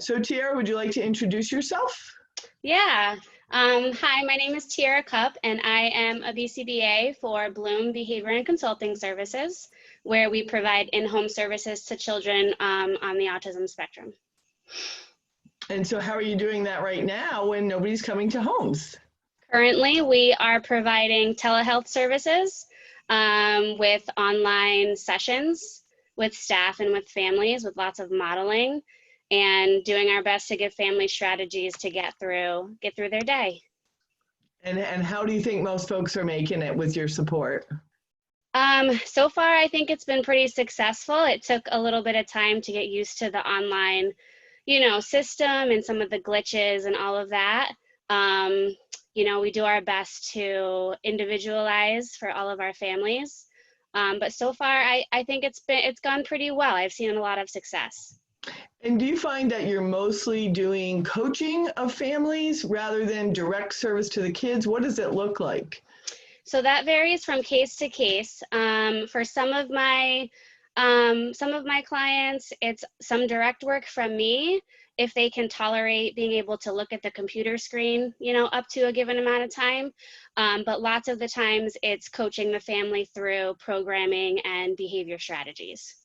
So Tiarra, would you like to introduce yourself? Yeah. Hi, my name is Tiarra Cupp, and I am a BCBA for Bloom Behavior and Consulting Services, where we provide in-home services to children on the autism spectrum. And so how are you doing that right now when nobody's coming to homes? Currently, we are providing telehealth services with online sessions with staff and with families with lots of modeling and doing our best to give families strategies to get through their day. And how do you think most folks are making it with your support? So far, I think it's been pretty successful. It took a little bit of time to get used to the online, system and some of the glitches and all of that. We do our best to individualize for all of our families. But so far, I think it's gone pretty well. I've seen a lot of success. And do you find that you're mostly doing coaching of families rather than direct service to the kids? What does it look like? So that varies from case to case. For some of my clients, it's some direct work from me if they can tolerate being able to look at the computer screen, up to a given amount of time. But lots of the times it's coaching the family through programming and behavior strategies.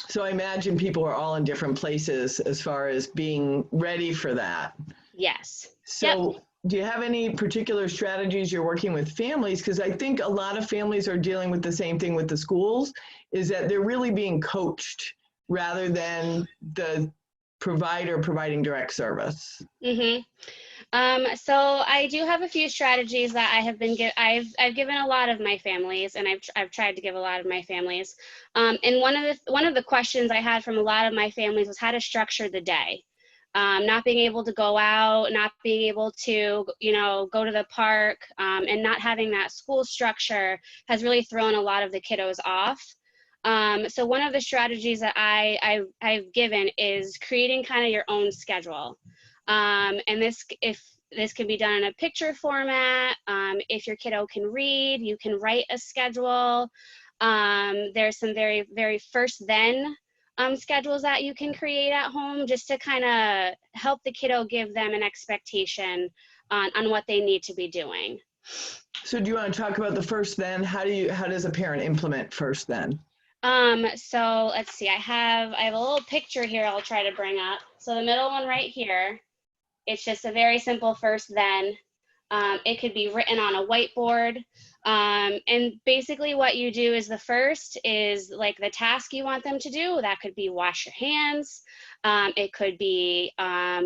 So I imagine people are all in different places as far as being ready for that. Yes. So Yep. do you have any particular strategies you're working with families? Because I think a lot of families are dealing with the same thing with the schools, is that they're really being coached rather than the provider providing direct service. Mm-hmm. So I do have a few strategies that I've given a lot of my families, and I've tried to give a lot of my families. And one of the questions I had from a lot of my families was how to structure the day. Not being able to go out, not being able to, go to the park, and not having that school structure has really thrown a lot of the kiddos off. So one of the strategies that I've given is creating kind of your own schedule. And if this can be done in a picture format, if your kiddo can read, you can write a schedule. There's some very, very first then schedules that you can create at home just to kind of help the kiddo, give them an expectation on what they need to be doing. So do you want to talk about the first then? How does a parent implement first then? So let's see, I have a little picture here I'll try to bring up. So the middle one right here, it's just a very simple first then. It could be written on a whiteboard. And basically what you do is the first is like the task you want them to do. That could be wash your hands. It could be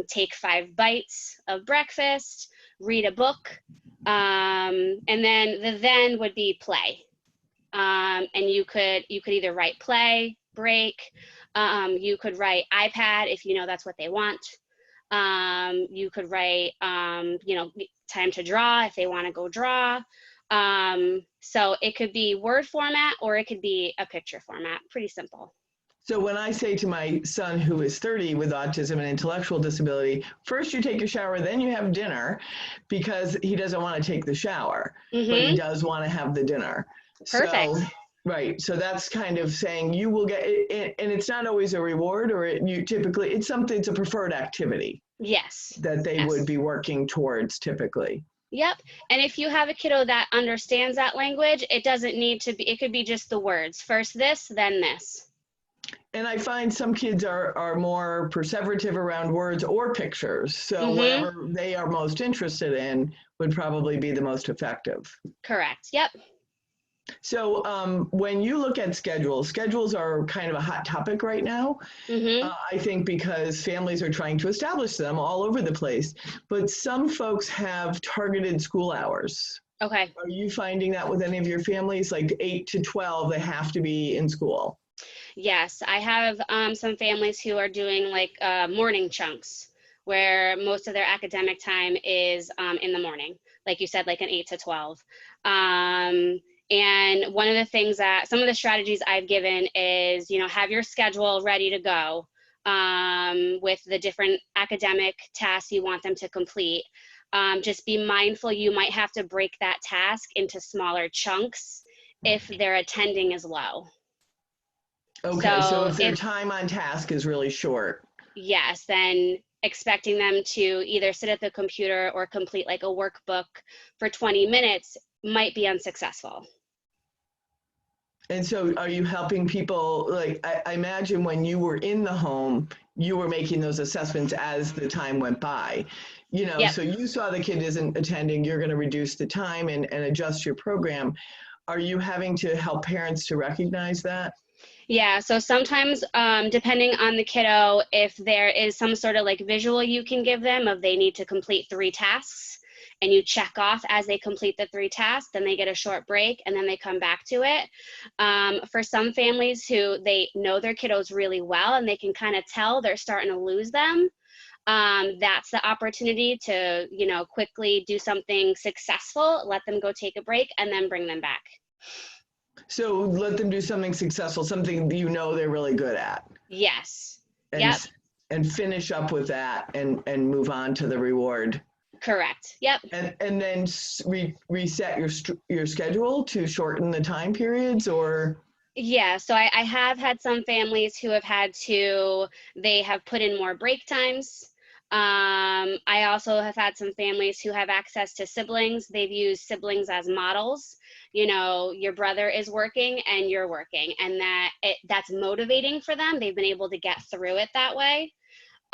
take 5 bites of breakfast, read a book. And then the then would be play. And you could either write play, break. You could write iPad if that's what they want. You could write, time to draw if they want to go draw. So it could be word format or it could be a picture format, pretty simple. So when I say to my son who is 30 with autism and intellectual disability, first you take your shower, then you have dinner, because he doesn't want to take the shower, but he does want to have the dinner. Perfect. So, right. So that's kind of saying you will get it, and it's not always a reward, or it's a preferred activity. Yes. That they would be working towards typically. Yep. And if you have a kiddo that understands that language, it doesn't need to be, it could be just the words. First this, then this. And I find some kids are more perseverative around words or pictures. So whatever they are most interested in would probably be the most effective. Correct. Yep. So when you look at schedules are kind of a hot topic right now. I think because families are trying to establish them all over the place, but some folks have targeted school hours. Okay. Are you finding that with any of your families, like 8 to 12, they have to be in school? Yes, I have some families who are doing like morning chunks where most of their academic time is in the morning, like you said, like an 8 to 12. And one of the things that some of the strategies I've given is, have your schedule ready to go with the different academic tasks you want them to complete. Just be mindful, you might have to break that task into smaller chunks if their attending is low. Okay, so if their time on task is really short. yes, then expecting them to either sit at the computer or complete like a workbook for 20 minutes might be unsuccessful. And so are you helping people, like, I imagine when you were in the home, you were making those assessments as the time went by. Yep. So you saw the kid isn't attending, you're going to reduce the time and adjust your program. Are you having to help parents to recognize that? Yeah, so sometimes, depending on the kiddo, if there is some sort of like visual you can give them of they need to complete 3 tasks, and you check off as they complete the 3 tasks, then they get a short break and then they come back to it. For some families who they know their kiddos really well and they can kind of tell they're starting to lose them, that's the opportunity to, quickly do something successful, let them go take a break, and then bring them back. So let them do something successful, something they're really good at. Yes. And, yep. And finish up with that and move on to the reward. Correct. Yep. And then reset your schedule to shorten the time periods, or? Yeah, so I have had some families who have they have put in more break times. I also have had some families who have access to siblings. They've used siblings as models. Your brother is working and you're working, and that's motivating for them. They've been able to get through it that way.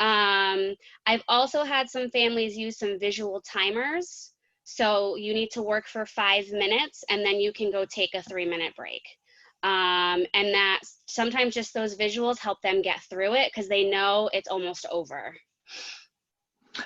I've also had some families use some visual timers. So you need to work for 5 minutes and then you can go take a 3-minute break. And that sometimes just those visuals help them get through it because they know it's almost over.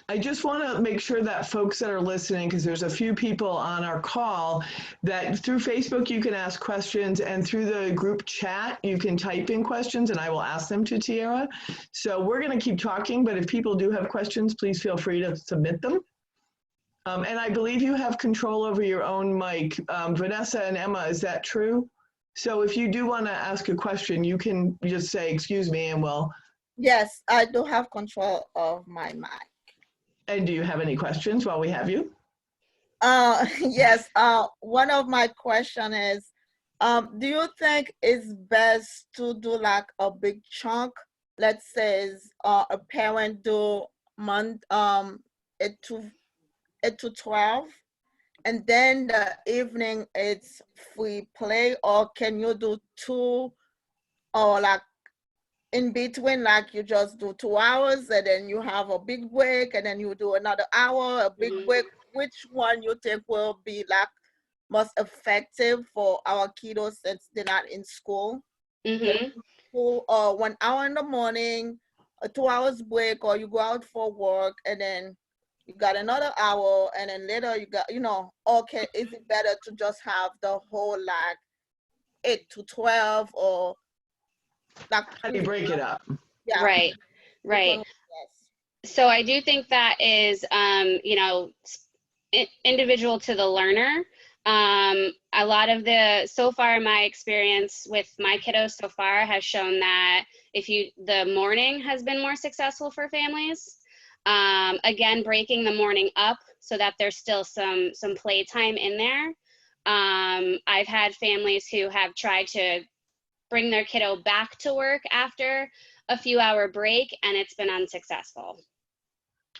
I just want to make sure that folks that are listening, because there's a few people on our call, that through Facebook you can ask questions, and through the group chat you can type in questions and I will ask them to Tiarra. So we're going to keep talking, but if people do have questions, please feel free to submit them. And I believe you have control over your own mic. Vanessa and Emma, is that true? So if you do want to ask a question, you can just say, excuse me, and we'll. Yes, I do have control of my mic. And do you have any questions while we have you? Yes, one of my question is, do you think it's best to do like a big chunk? Let's say a parent do 8 to 12, and then the evening it's free play, or can you do 2, or like in between, like you just do 2 hours and then you have a big break and then you do another hour, a big break? Which one you think will be like most effective for our kiddos since they're not in school? School, 1 hour in the morning, a 2 hours break, or you go out for work and then you got another hour and then later you got, okay, is it better to just have the whole like 8 to 12, or like how do you break it up? Yeah. Right. So I do think that is, individual to the learner. A lot of so far my experience with my kiddos so far has shown that the morning has been more successful for families. Again, breaking the morning up so that there's still some playtime in there. I've had families who have tried to bring their kiddo back to work after a few hour break, and it's been unsuccessful.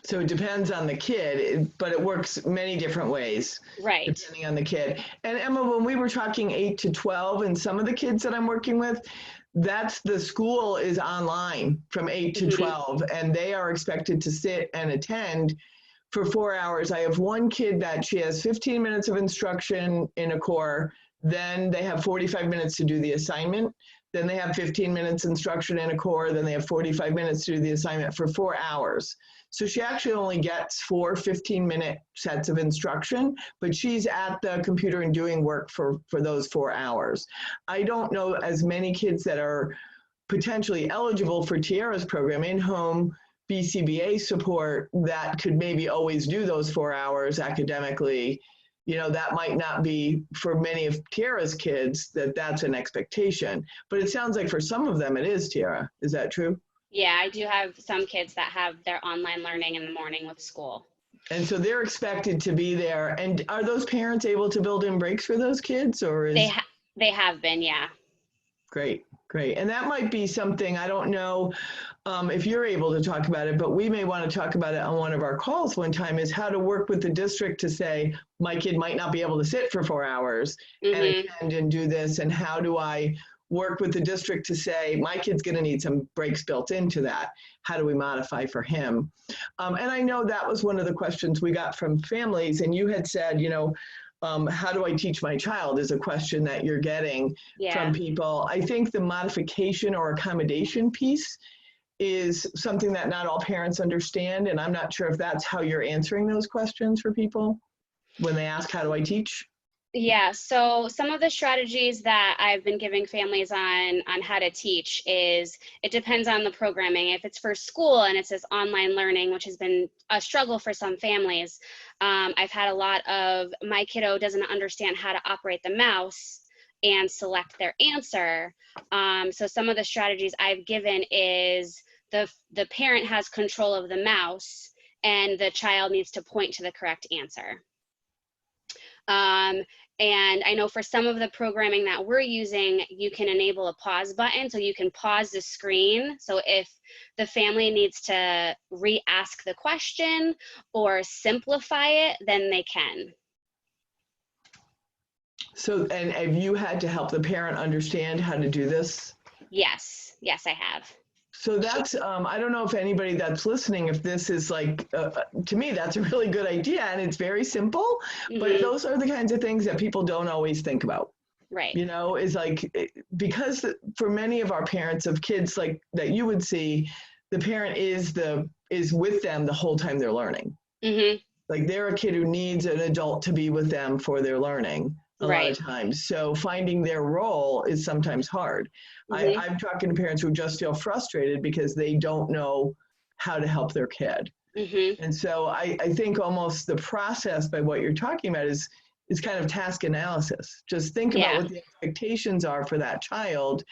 So it depends on the kid, but it works many different ways. Right. Depending on the kid. And Emma, when we were talking 8 to 12, and some of the kids that I'm working with, the school is online from 8 to 12, and they are expected to sit and attend for 4 hours. I have one kid that she has 15 minutes of instruction in a core, then they have 45 minutes to do the assignment, then they have 15 minutes instruction in a core, then they have 45 minutes to do the assignment for 4 hours. So she actually only gets 4 15-minute sets of instruction, but she's at the computer and doing work for those 4 hours. I don't know as many kids that are potentially eligible for Tiarra's program, in-home BCBA support, that could maybe always do those 4 hours academically. That might not be for many of Tiarra's kids, that's an expectation. But it sounds like for some of them it is, Tiarra. Is that true? Yeah, I do have some kids that have their online learning in the morning with school. And so they're expected to be there. And are those parents able to build in breaks for those kids, or is? They have been, yeah. Great. Great. And that might be something, I don't know if you're able to talk about it, but we may want to talk about it on one of our calls one time, is how to work with the district to say, my kid might not be able to sit for 4 hours and attend and do this. And how do I work with the district to say, my kid's going to need some breaks built into that. How do we modify for him? And I know that was one of the questions we got from families. And you had said, you know, how do I teach my child is a question that you're getting from people. I think the modification or accommodation piece is something that not all parents understand. And I'm not sure if that's how you're answering those questions for people when they ask, how do I teach? Yeah, so some of the strategies that I've been giving families on how to teach is, it depends on the programming. If it's for school and it says online learning, which has been a struggle for some families, I've had a lot of, my kiddo doesn't understand how to operate the mouse and select their answer. So some of the strategies I've given is the parent has control of the mouse and the child needs to point to the correct answer. And I know for some of the programming that we're using, you can enable a pause button, so you can pause the screen. So if the family needs to re-ask the question or simplify it, then they can. So, and have you had to help the parent understand how to do this? Yes, I have. So that's, I don't know if anybody that's listening, if this is like, to me, that's a really good idea and it's very simple, but those are the kinds of things that people don't always think about. Right. You know, is like, because for many of our parents of kids like that you would see, the parent is with them the whole time they're learning. Like they're a kid who needs an adult to be with them for their learning. A lot of times. So finding their role is sometimes hard. I'm talking to parents who just feel frustrated because they don't know how to help their kid. And so I think almost the process by what you're talking about is kind of task analysis. Just think about what the expectations are for that child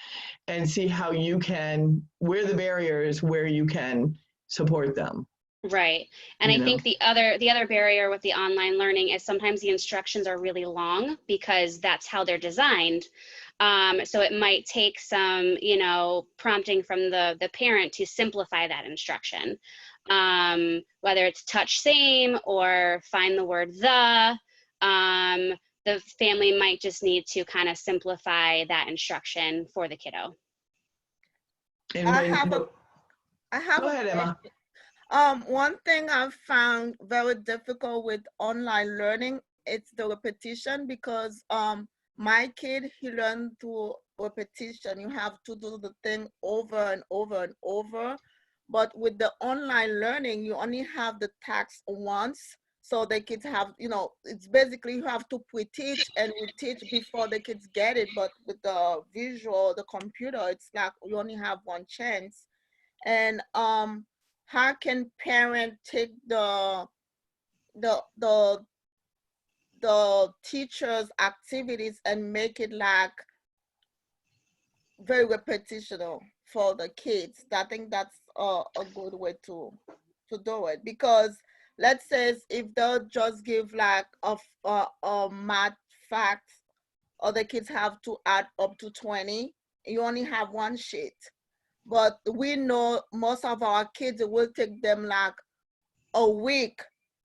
and see how you can, where the barrier is, where you can support them. Right. And I think the other barrier with the online learning is sometimes the instructions are really long because that's how they're designed. So it might take some, you know, prompting from the parent to simplify that instruction. Whether it's touch same or find the word the family might just need to kind of simplify that instruction for the kiddo. And I have go ahead, Emma. One thing I've found very difficult with online learning, it's the repetition, because my kid, he learned through repetition. You have to do the thing over and over and over. But with the online learning, you only have the task once. So the kids have, you know, it's basically you have to pre-teach and reteach before the kids get it. But with the visual, the computer, it's like you only have one chance. And how can parent take the teacher's activities and make it like very repetitional for the kids? I think that's a good way to do it, because let's say if they'll just give like a math fact, or the kids have to add up to 20, you only have one sheet. But we know most of our kids, it will take them like a week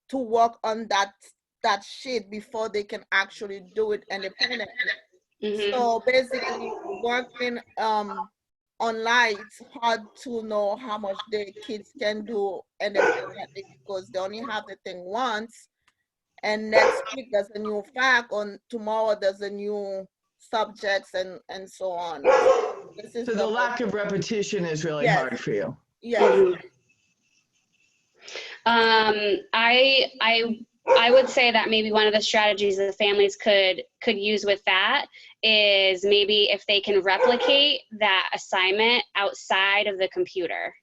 to work on that sheet before they can actually do it independently. So basically working online, it's hard to know how much the kids can do independently because they only have the thing once, and next week there's a new fact, on tomorrow there's a new subjects and so on. So the lack of repetition is really hard for you. Yes. I would say that maybe one of the strategies that the families could use with that is maybe if they can replicate that assignment outside of the computer.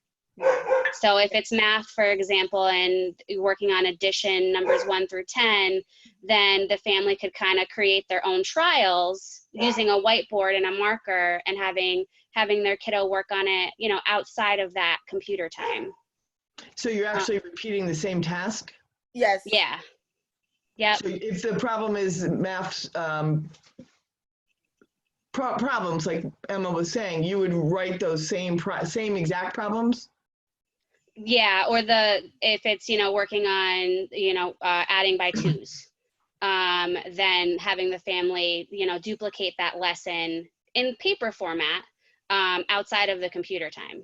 So if it's math, for example, and working on addition numbers 1 through 10, then the family could kind of create their own trials using a whiteboard and a marker and having their kiddo work on it, you know, outside of that computer time. So you're actually repeating the same task? Yes. Yeah. Yeah. So if the problem is math problems, like Emma was saying, you would write those same exact problems? Yeah, or if it's, working on, adding by twos, then having the family, duplicate that lesson in paper format outside of the computer time.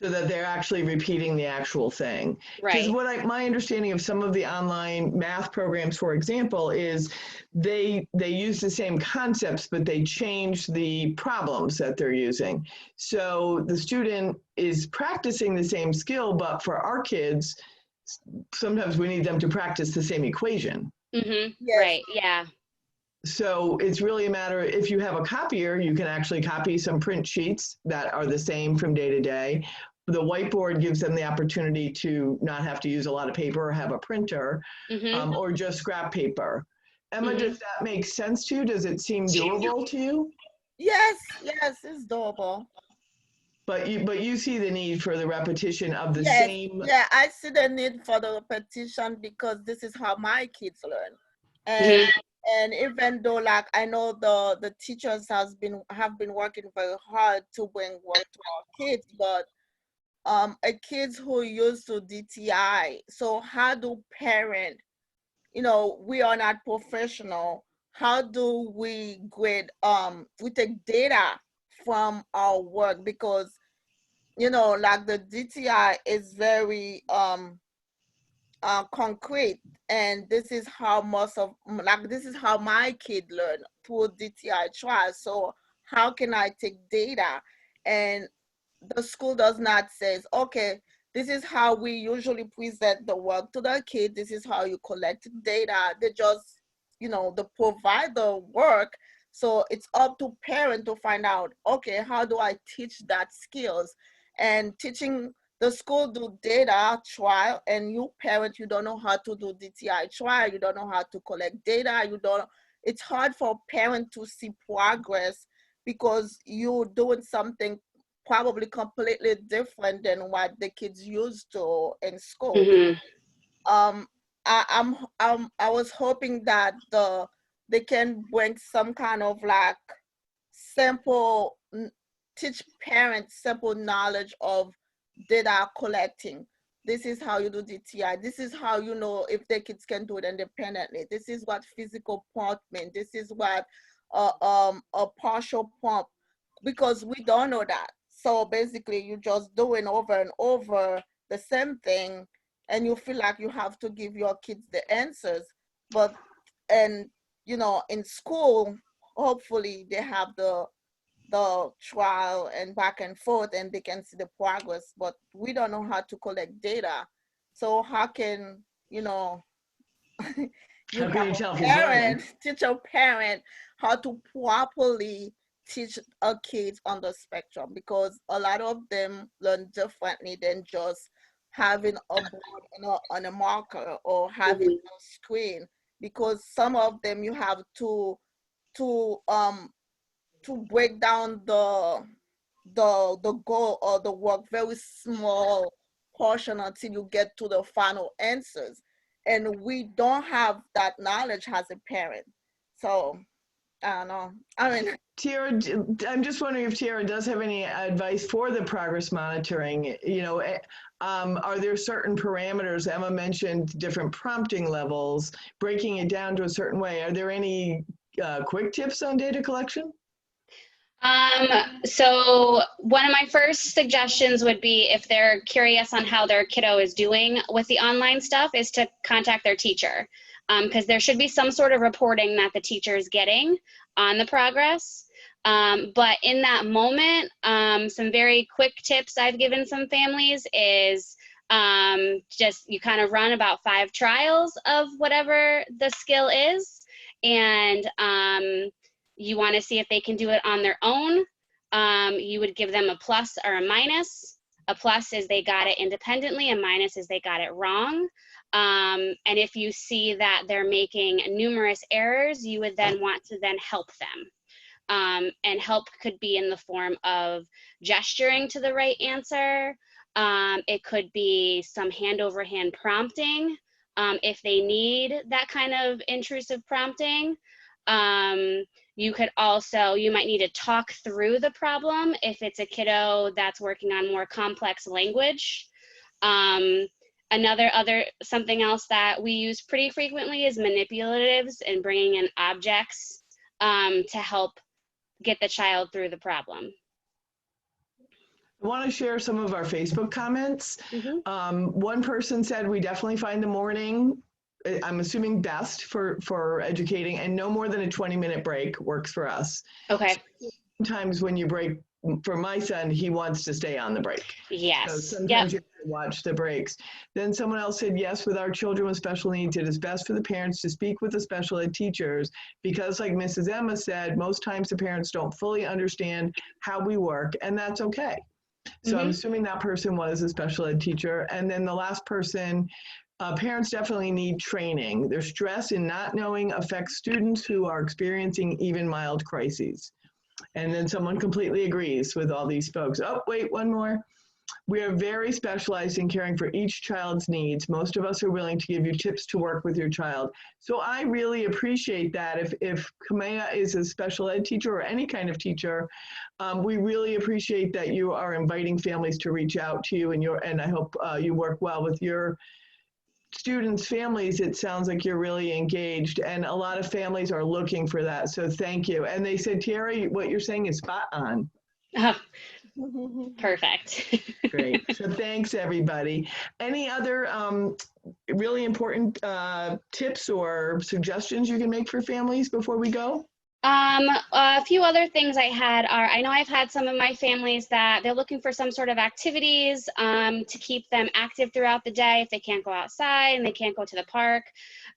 So that they're actually repeating the actual thing. Because Right. my understanding of some of the online math programs, for example, is they use the same concepts, but they change the problems that they're using. So the student is practicing the same skill, but for our kids, sometimes we need them to practice the same equation. Mm-hmm. Yes. Right. Yeah. So it's really a matter, if you have a copier, you can actually copy some print sheets that are the same from day to day. The whiteboard gives them the opportunity to not have to use a lot of paper or have a printer, Mm-hmm. or just scrap paper. Emma, Mm-hmm. does that make sense to you? Does it seem doable to you? Yes, it's doable. But you see the need for the repetition of the Yes, same. yeah, I see the need for the repetition because this is how my kids learn. And Mm-hmm. and even though like I know the teachers have been working very hard to bring work to our kids, but a kids who used to DTI, so how do parent, we are not professional, how do we grade, we take data from our work because like the DTI is very concrete, and this is how this is how my kid learned through DTI trials. So how can I take data and the school does not says, okay, this is how we usually present the work to the kid, this is how you collect data. They just, they provide the work. So it's up to parent to find out, okay, how do I teach that skills? And teaching, the school do data trial, and you parent, you don't know how to do DTI trial, you don't know how to collect data, it's hard for parent to see progress because you're doing something probably completely different than what the kids used to in school. Mm-hmm. Um, I was hoping that they can bring some kind of like simple, teach parents simple knowledge of data collecting. This is how you do DTI. This is how you know if the kids can do it independently. This is what physical prompt means. This is what a partial prompt, because we don't know that. So basically, you're just doing over and over the same thing, and you feel like you have to give your kids the answers. But and in school, hopefully they have the trial and back and forth, and they can see the progress. But we don't know how to collect data. So how can you How can have you a tell if he's learning? parent teach a parent how to properly teach a kid on the spectrum, because a lot of them learn differently than just having a board on a marker or having Mm-hmm. a screen, because some of them you have to break down the goal or the work very small portion until you get to the final answers, and we don't have that knowledge as a parent. So I don't know, I mean. Tiarra, I'm just wondering if Tiarra does have any advice for the progress monitoring. Are there certain parameters? Emma mentioned different prompting levels, breaking it down to a certain way. Are there any quick tips on data collection? So one of my first suggestions would be, if they're curious on how their kiddo is doing with the online stuff, is to contact their teacher. Because there should be some sort of reporting that the teacher is getting on the progress. But in that moment, some very quick tips I've given some families is just you kind of run about 5 trials of whatever the skill is, and you want to see if they can do it on their own. You would give them a plus or a minus. A plus is they got it independently, a minus is they got it wrong. And if you see that they're making numerous errors, you would then want to then help them. And help could be in the form of gesturing to the right answer. It could be some hand over hand prompting if they need that kind of intrusive prompting. You could also, you might need to talk through the problem if it's a kiddo that's working on more complex language. Something else that we use pretty frequently is manipulatives and bringing in objects to help get the child through the problem. I want to share some of our Facebook comments. One person said, we definitely find the morning, I'm assuming best for educating, and no more than a 20-minute break works for us. Okay. Sometimes when you break, for my son, he wants to stay on the break. Yes. So sometimes you have to watch the breaks. Then someone else said, yes, with our children with special needs, it is best for the parents to speak with the special ed teachers because, like Mrs. Emma said, most times the parents don't fully understand how we work, and that's okay. So I'm assuming that person was a special ed teacher. And then the last person, parents definitely need training. Their stress in not knowing affects students who are experiencing even mild crises. And then someone completely agrees with all these folks. Oh, wait, one more. We are very specialized in caring for each child's needs. Most of us are willing to give you tips to work with your child. So I really appreciate that. If Kamea is a special ed teacher or any kind of teacher, we really appreciate that you are inviting families to reach out to you, and I hope you work well with your students' families. It sounds like you're really engaged, and a lot of families are looking for that. So thank you. And they said, Tiarra, what you're saying is spot on. Oh, perfect. Great. So thanks, everybody. Any other really important tips or suggestions you can make for families before we go? A few other things I had are, I know I've had some of my families that they're looking for some sort of activities to keep them active throughout the day if they can't go outside and they can't go to the park.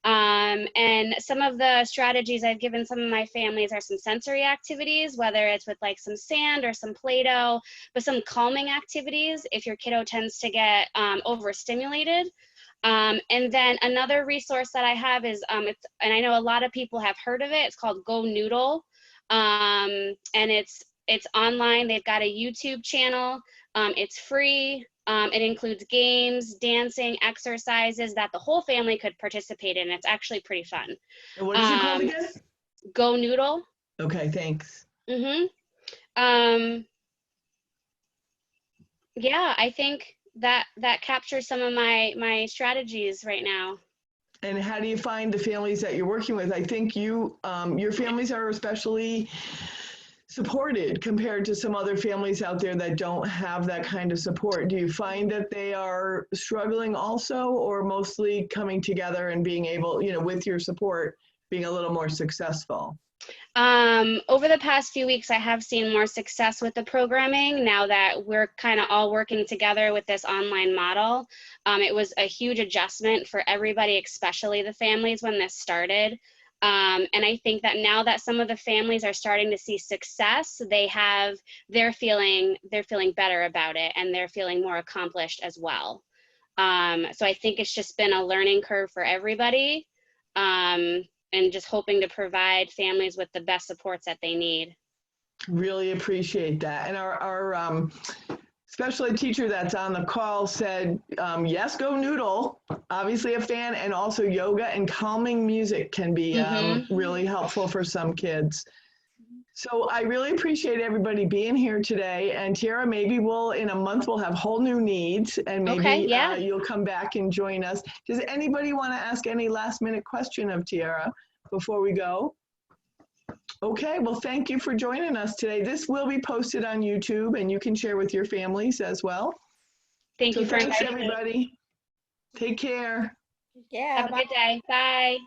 And some of the strategies I've given some of my families are some sensory activities, whether it's with like some sand or some Play-Doh, but some calming activities if your kiddo tends to get overstimulated. And then another resource that I have is, and I know a lot of people have heard of it, it's called Go Noodle. And it's online. They've got a YouTube channel. It's free. It includes games, dancing, exercises that the whole family could participate in. It's actually pretty fun. And what is it called again? Go Noodle. Okay, thanks. Yeah, I think that captures some of my strategies right now. And how do you find the families that you're working with? I think your families are especially supported compared to some other families out there that don't have that kind of support. Do you find that they are struggling also, or mostly coming together and being able, with your support, being a little more successful? Over the past few weeks, I have seen more success with the programming now that we're kind of all working together with this online model. It was a huge adjustment for everybody, especially the families when this started. And I think that now that some of the families are starting to see success, they're feeling better about it, and they're feeling more accomplished as well. So I think it's just been a learning curve for everybody. And just hoping to provide families with the best supports that they need. Really appreciate that. And our special ed teacher that's on the call said, yes, Go Noodle, obviously a fan, and also yoga and calming music can be really helpful for some kids. So I really appreciate everybody being here today. And Tiarra, maybe in a month, we'll have whole new needs, and maybe you'll come back and join us. Does anybody want to ask any last minute question of Tiarra before we go? Okay, well, thank you for joining us today. This will be posted on YouTube, and you can share with your families as well. Thank you for inviting me. Thanks, everybody. Take care. Yeah. Have a good day. Bye.